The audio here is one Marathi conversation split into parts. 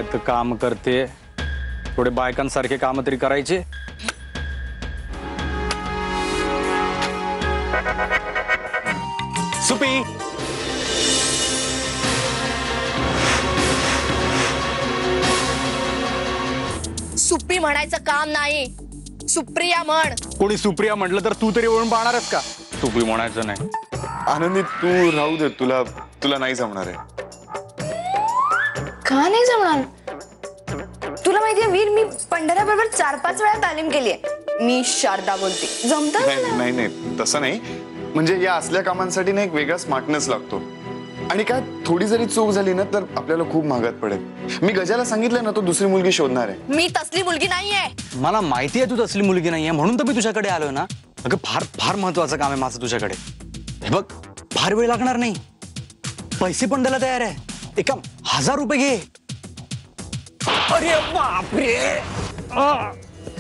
काय काम करते, थोडे बायकांसारखे काम तरी करायचे. सुपी सुप्री म्हणायचं काम नाही, सुप्रिया म्हण. कोणी सुप्रिया म्हटलं तर तू तरी ओळखून पाहणारच का? सुपी म्हणायचं नाही. आनंदी तू राहू दे, तुला तुला नाही जमणार आहे. का नाही जमणार? तुला माहितीये वीर, मी पंढऱ्याबरोबर 4-5 वेळा तालीम केली आहे. मी शारदा बोलते, जमतं? नाही नाही तसं नाही, म्हणजे या असल्या कामांसाठी ना एक वेगळा स्मार्टनेस लागतो. आणि काय थोडी जरी चूक झाली ना तर आपल्याला खूप महागात पडेल. मी गजाला सांगितलं ना, तो दुसरी मुलगी शोधणार आहे. मी तसली मुलगी नाहीये. मला माहिती आहे तू तसली मुलगी नाहीये, म्हणून तर मी तुझ्याकडे आलोय ना. अगं फार फार महत्वाचं काम आहे माझं तुझ्याकडे. हे बघ, फार वेळ लागणार नाही, पैसे पण द्यायला तयार आहे. एका 1000 रुपये घे. अरे बापरे,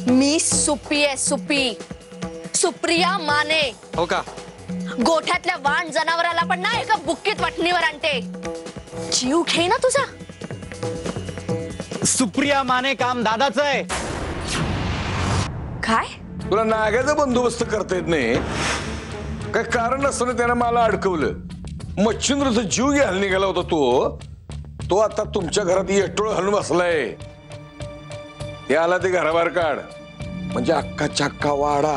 मी सुप्पी आहे, सुप्पी, सुप्रिया माने. हो का? गोठ्यातल्या वाण जनावराला पण ना एका बुक्कीत वठणीवर आणते. जीव घे ना तुझा. सुप्रिया माने काम दादाचं आहे. काय? तुला नाग्याचा बंदोबस्त करता येत नाही? काय कारण नसताना त्यानं मला अडकवलं. मच्छिंद्रचा जीव घ्यायला निघाला होता तो आता तुमच्या घरात येटोळ घालून बसलाय. ते आला ते घराबाहेर काढ, म्हणजे अख्खा चक्का वाडा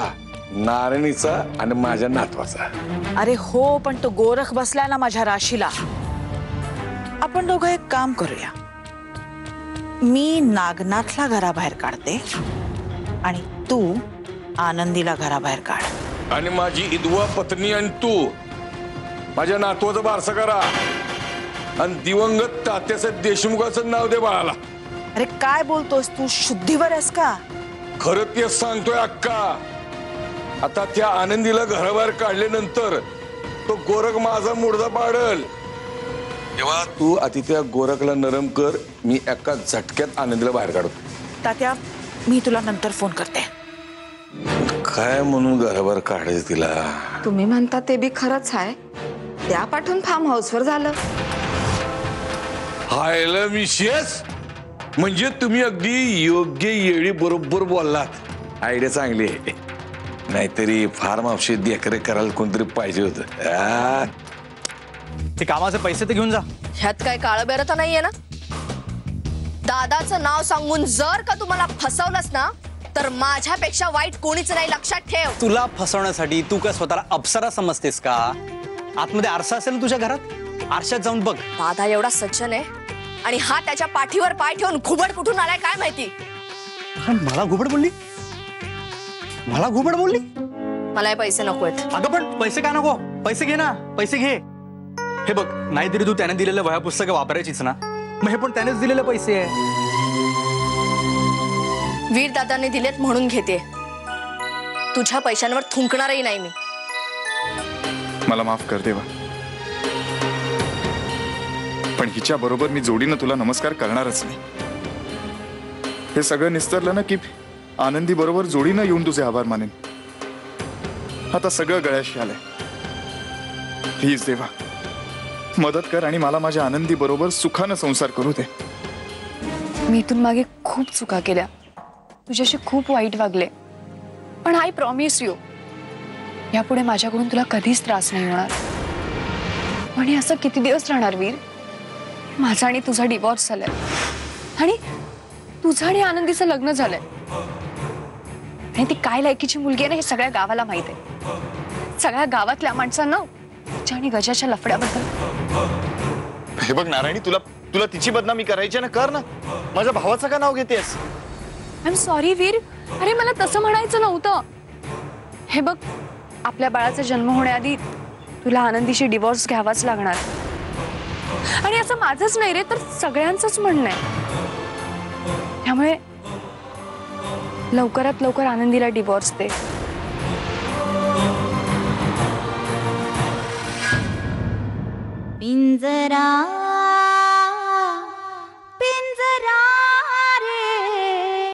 नारायणीचा आणि माझ्या नातवाचा. अरे हो, पण तो गोरख बसलाय ना माझ्या राशीला. आपण दोघं एक काम करूया, मी नागनाथला घराबाहेर काढते आणि तू आनंदीला घराबाहेर काढ. आणि माझी इदवा पत्नी आणि तू माझ्या नातवाचं बारसं करा आणि दिवंगत तात्यासाहेब देशमुखाचं नाव दे बाळाला. अरे काय बोलतोस तू, शुद्धीवर आहेस का? खरं तेच सांगतोय अक्का. आता त्या आनंदीला घराबाहेर काढल्यानंतर तो गोरख माझा मुडदा पाडल. तेव्हा तू आधी त्या गोरखला नरम कर, मी एका झटक्यात आनंदीला बाहेर काढतो. तात्या, मी तुला नंतर फोन करते. काय म्हणून घराबाहेर काढायचं तिला? तुम्ही म्हणता ते बी खरंच आहे. त्या पाठवून फार्म हाऊसवर झालं. हायला मिशेस, म्हणजे तुम्ही अगदी योग्य येळी बरोबर बोललात. आयडिया चांगली आहे, नाहीतरी फार्म हाऊसची देखरेख करायला कोणतरी पाहिजे होतं. ते कामाचे पैसे तर घेऊन जा. ह्यात काय काळं बेरं तर नाहीये ना? दादाचं नाव सांगून जर का तुम्हाला फसवलंस ना, तर माझ्यापेक्षा वाईट कोणीच नाही, लक्षात ठेव. तुला फसवण्यासाठी तू काय स्वतःला अप्सरा समजतेस का? आतमध्ये आरसा असेल ना तुझ्या घरात, आरशात जाऊन बघ. दादा एवढा सज्जन आहे आणि हा त्याच्या पाठीवर पाय ठेवून घुबड कुठून आलाय काय माहिती. मला घुबड बोलली? मला घुबड बोलली? मला हे पैसे नकोत. अगं पण पैसे का नको? पैसे घे ना, पैसे घे. हे बघ, नाहीतरी तू त्याने दिलेलं वह्या पुस्तकं वापरायचीच ना, मग हे पण त्यानेच दिलेले पैसे आहे. वीर दादाने दिलेत म्हणून घेते. तुझ्या पैशांवर थुंकणारही नाही मी. मला माफ कर देवा, पण हिच्या बरोबर मी जोडीनं तुला नमस्कार करणारच नाही. हे सगळं निस्तरलं ना की आनंदी बरोबर जोडीनं येऊन तुझे आभार मानेन. आता सगळं गळ्याशी आलंय. प्लीज देवा, मदत कर आणि मला माझ्या आनंदी बरोबर सुखानं संसार करू दे. मी इथून मागे खूप चुका केल्या, तुझ्याशी खूप वाईट वागले, पण आय प्रॉमिस यू, यापुढे माझ्याकडून तुला कधीच त्रास नाही होणार. पण हे असं किती दिवस राहणार वीर? माझा आणि तुझा डिवोर्स झालाय आणि तुझं आणि आनंदीचं लग्न झालंय आणि ती काय लायकीची मुलगी आहे ना हे सगळ्या गावाला माहित आहे. सगळ्या गावातल्या माणसांना तिच्या आणि गजाच्या लफड्याबद्दल. हे बघ नारायणी, तुला तुला तिची बदनामी करायची ना, कर ना. माझ्या भावाचं का नाव घेतेस? आय एम सॉरी वीर, अरे मला तसं म्हणायचं नव्हतं. हे बघ, आपल्या बाळाचा जन्म होण्याआधी तुला आनंदीशी डिवोर्स घ्यावाच लागणार. आणि असं माझंच नाही रे, तर सगळ्यांचंच म्हणणं आहे. त्यामुळे लवकरात लवकर आनंदीला डिवोर्स दे. पिंजरा